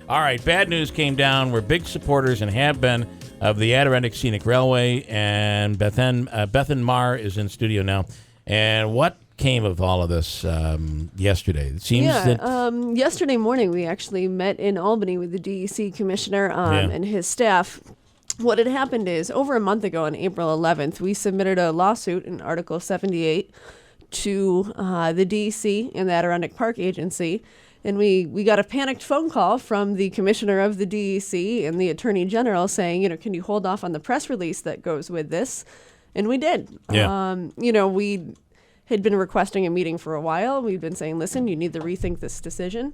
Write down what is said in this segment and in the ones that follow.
All right, bad news came down. We're big supporters and have been of the Adirondack Scenic Railway, and Bethan Maher is in studio now. And what came of all of this yesterday? It seems that yesterday morning we actually met in Albany with the DEC commissioner and his staff. What had happened is over a month ago on April 11th, we submitted a lawsuit in Article 78 to the DEC and the Adirondack Park Agency. And we got a panicked phone call from the commissioner of the DEC and the attorney general saying, can you hold off on the press release that goes with this? And we did. Yeah. We had been requesting a meeting for a while. We've been saying, listen, you need to rethink this decision.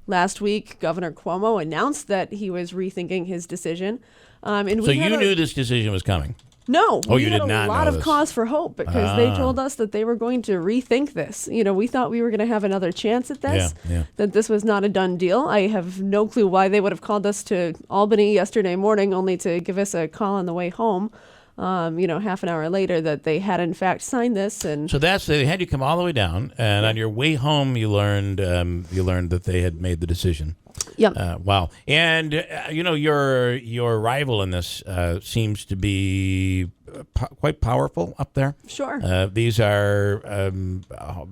Last week, Governor Cuomo announced that he was rethinking his decision. So you knew this decision was coming? No. You did not know this. We had a lot of cause for hope because they told us that they were going to rethink this. We thought we were going to have another chance at this, that this was not a done deal. I have no clue why they would have called us to Albany yesterday morning only to give us a call on the way home. Half an hour later that they had in fact signed this, and so they had you come all the way down, and on your way home you learned that they had made the decision. Yep. Wow. And your rival in this seems to be quite powerful up there. Sure. These are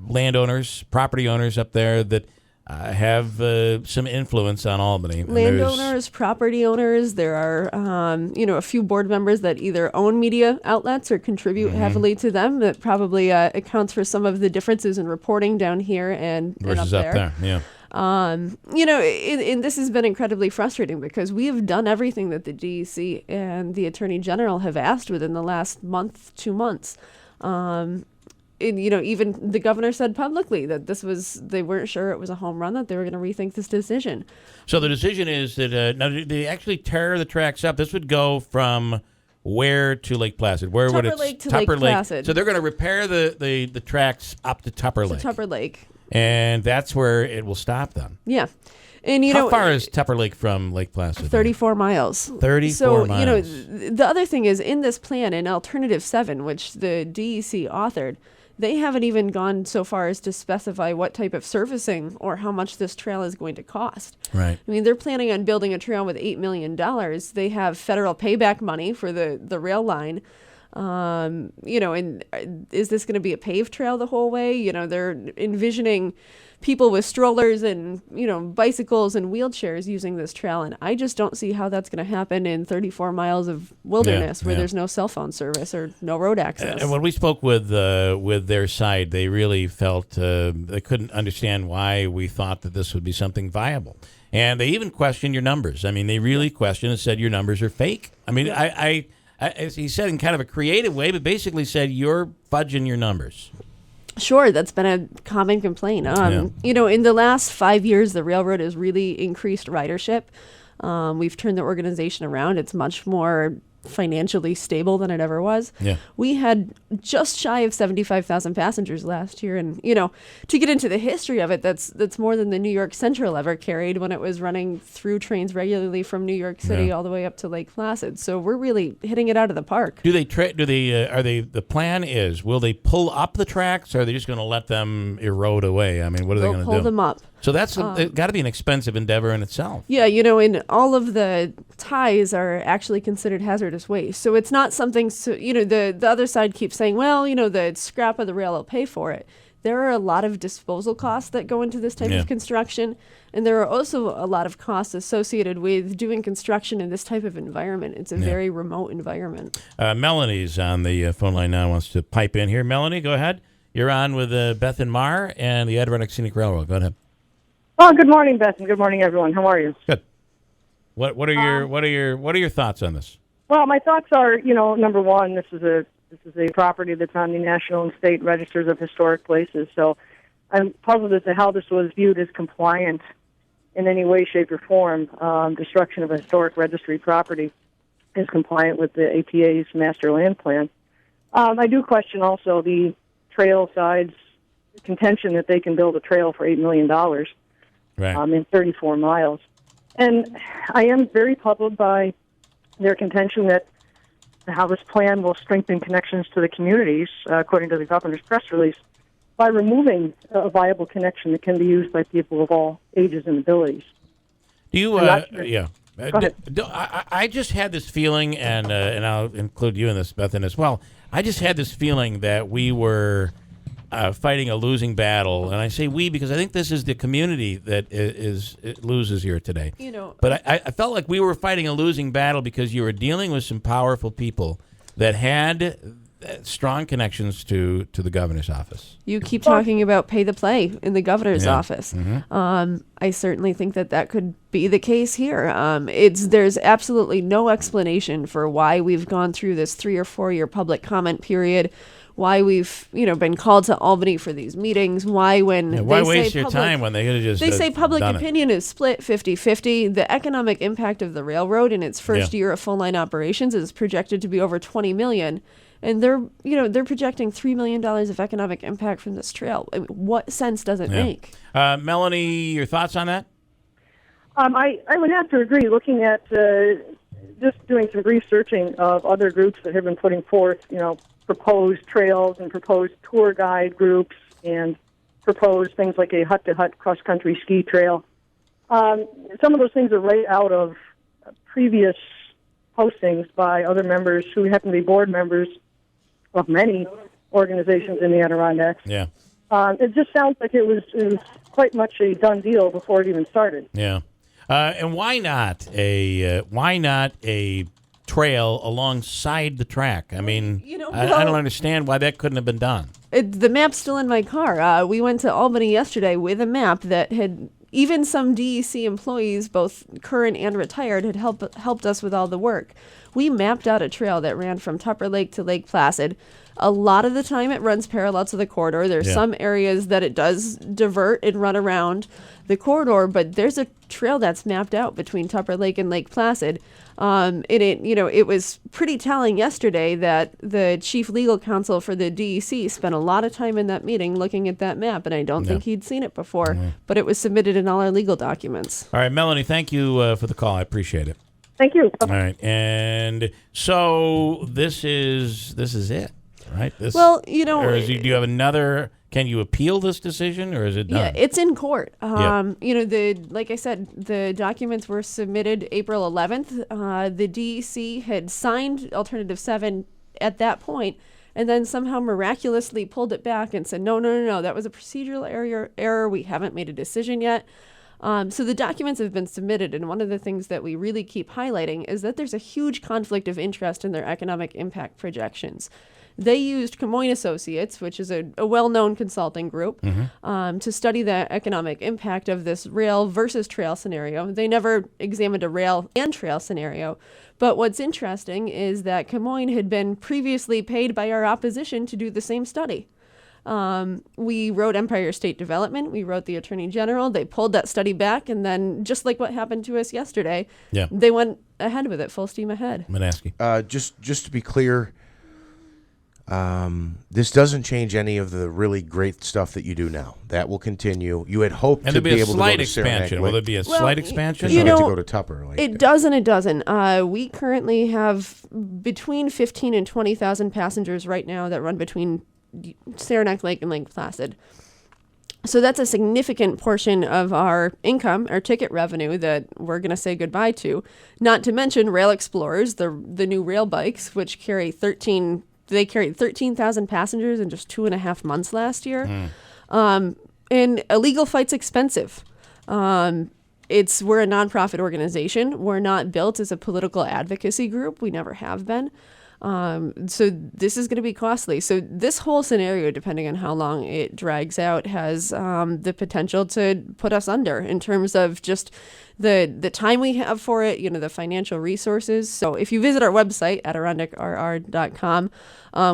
landowners, property owners up there that have some influence on Albany. Landowners, property owners. There are, a few board members that either own media outlets or contribute heavily to them. That probably accounts for some of the differences in reporting down here and versus up there. Up there. Yeah. And this has been incredibly frustrating because we have done everything that the DEC and the Attorney General have asked within the last month, 2 months. Even the governor said publicly that they weren't sure it was a home run, that they were going to rethink this decision. So the decision is that, now did they actually tear the tracks up? This would go from where to Lake Placid? Where would it? Tupper Lake. Placid. So they're going to repair the tracks up to Tupper Lake. Tupper Lake. And that's where it will stop then. Yeah. And how far is Tupper Lake from Lake Placid? 34 miles. 34 miles. So, the other thing is in this plan, in Alternative 7, which the DEC authored, they haven't even gone so far as to specify what type of surfacing or how much this trail is going to cost. Right. I mean, they're planning on building a trail with $8 million. They have federal payback money for the rail line. And is this going to be a paved trail the whole way? They're envisioning people with strollers and, bicycles and wheelchairs using this trail. And I just don't see how that's going to happen in 34 miles of wilderness where there's no cell phone service or no road access. And when we spoke with their side, they really felt they couldn't understand why we thought that this would be something viable. And they even questioned your numbers. I mean, they really questioned and said your numbers are fake. I mean, as he said in kind of a creative way, but basically said you're fudging your numbers. Sure, that's been a common complaint. In the last 5 years, the railroad has really increased ridership. We've turned the organization around. It's much more financially stable than it ever was. Yeah. We had just shy of 75,000 passengers last year. And, to get into the history of it, that's more than the New York Central ever carried when it was running through trains regularly from New York City all the way up to Lake Placid. So we're really hitting it out of the park. The plan is, will they pull up the tracks or are they just going to let them erode away? I mean, what are they going to do? Pull them up. So that's got to be an expensive endeavor in itself. Yeah, and all of the ties are actually considered hazardous waste. So it's not something, the other side keeps saying, well, the scrap of the rail will pay for it. There are a lot of disposal costs that go into this type of construction. And there are also a lot of costs associated with doing construction in this type of environment. It's a very remote environment. Melanie's on the phone line now, wants to pipe in here. Melanie, go ahead. You're on with Bethan Maher and the Adirondack Scenic Railroad. Go ahead. Oh, good morning, Beth, and good morning, everyone. How are you? Good. What are your thoughts on this? Well, my thoughts are, number one, this is a property that's on the national and state registers of historic places. So I'm puzzled as to how this was viewed as compliant in any way, shape, or form. Destruction of a historic registry property is compliant with the APA's master land plan. I do question also the trail side's contention that they can build a trail for $8 million. Right. In 34 miles. And I am very puzzled by their contention that how this plan will strengthen connections to the communities, according to the governor's press release, by removing a viable connection that can be used by people of all ages and abilities. Do you? I'm not sure. Yeah. Go ahead. I just had this feeling, and I'll include you in this, Bethan, as well. I just had this feeling that we were fighting a losing battle, and I say we because I think this is the community that it loses here today. But I felt like we were fighting a losing battle because you were dealing with some powerful people that had strong connections to the governor's office. You keep talking about pay the play in the governor's office. Mm-hmm. I certainly think that could be the case here. There's absolutely no explanation for why we've gone through this 3 or 4 year public comment period, why we've been called to Albany for these meetings, why waste your time when they could have just they say public done it. opinion is split 50-50. The economic impact of the railroad in its first year of full line operations is projected to be over $20 million. And they're projecting $3 million of economic impact from this trail. I mean, what sense does it make? Melanie, your thoughts on that? I would have to agree. Looking at just doing some researching of other groups that have been putting forth, proposed trails and proposed tour guide groups and proposed things like a hut-to-hut cross-country ski trail. Some of those things are right out of previous postings by other members who happen to be board members of many organizations in the Adirondacks. Yeah. It just sounds like it was quite much a done deal before it even started. Yeah. And why not a trail alongside the track? I mean, I don't understand why that couldn't have been done. The map's still in my car. We went to Albany yesterday with a map that had even some DEC employees, both current and retired, had helped us with all the work. We mapped out a trail that ran from Tupper Lake to Lake Placid. A lot of the time it runs parallel to the corridor. There's some areas that it does divert and run around the corridor, but there's a trail that's mapped out between Tupper Lake and Lake Placid. It was pretty telling yesterday that the chief legal counsel for the DEC spent a lot of time in that meeting looking at that map, and I don't think he'd seen it before, but it was submitted in all our legal documents. All right, Melanie, thank you for the call. I appreciate it. Thank you. All right, and so this is it, right? Do you have another? Can you appeal this decision, or is it done? Yeah, it's in court. Like I said, the documents were submitted April 11th. The DEC had signed Alternative 7 at that point, and then somehow miraculously pulled it back and said, no, that was a procedural error. We haven't made a decision yet. So the documents have been submitted, and one of the things that we really keep highlighting is that there's a huge conflict of interest in their economic impact projections. They used Camoin Associates, which is a well-known consulting group, to study the economic impact of this rail versus trail scenario. They never examined a rail and trail scenario. But what's interesting is that Camoin had been previously paid by our opposition to do the same study. We wrote Empire State Development. We wrote the Attorney General. They pulled that study back, and then just like what happened to us yesterday, they went ahead with it, full steam ahead. Manaski. Just to be clear, this doesn't change any of the really great stuff that you do now. That will continue. You had hoped to be able to go to Saranac. Will there be a slight expansion? You have to go to Tupper. It does and it doesn't. We currently have between 15 and 20,000 passengers right now that run between Saranac Lake and Lake Placid. So that's a significant portion of our income, our ticket revenue, that we're going to say goodbye to. Not to mention Rail Explorers, the new rail bikes, which carried 13,000 passengers in just 2.5 months last year. And a legal fight's expensive. We're a nonprofit organization. We're not built as a political advocacy group. We never have been. So this is going to be costly. So this whole scenario, depending on how long it drags out, has the potential to put us under in terms of just the time we have for it, the financial resources. So if you visit our website, AdirondacRR.com,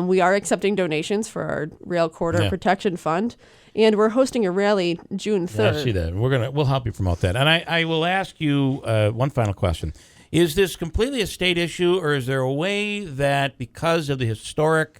we are accepting donations for our Rail Corridor Protection Fund. And we're hosting a rally June 3rd. I see that. We'll help you promote that. And I will ask you one final question. Is this completely a state issue, or is there a way that because of the historic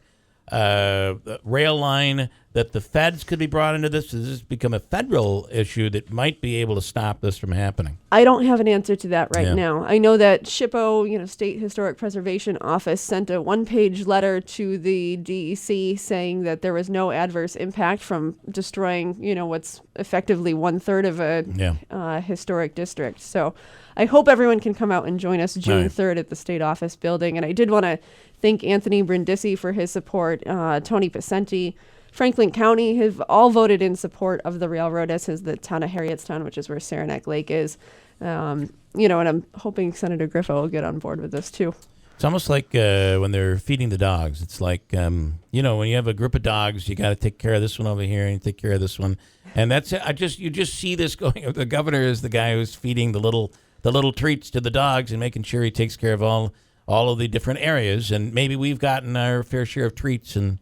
rail line that the feds could be brought into this? Does this become a federal issue that might be able to stop this from happening? I don't have an answer to that right now. I know that SHPO, State Historic Preservation Office, sent a one-page letter to the DEC saying that there was no adverse impact from destroying, what's effectively 1/3 of a historic district. So I hope everyone can come out and join us June 3rd at the State Office building. And I did want to thank Anthony Brindisi for his support, Tony Pacenti, Franklin County have all voted in support of the railroad, as is the town of Harrietstown, which is where Saranac Lake is. And I'm hoping Senator Griffith will get on board with this too. It's almost like when they're feeding the dogs. It's like, when you have a group of dogs, you got to take care of this one over here and take care of this one. And that's it. You just see this going. The governor is the guy who's feeding the little treats to the dogs and making sure he takes care of all of the different areas. And maybe we've gotten our fair share of treats and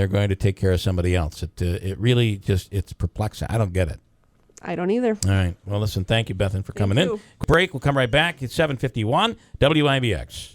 they're going to take care of somebody else. It really it's perplexing. I don't get it. I don't either. All right. Well, listen, thank you, Bethan, for coming in. Break. We'll come right back. It's 7:51 WIBX.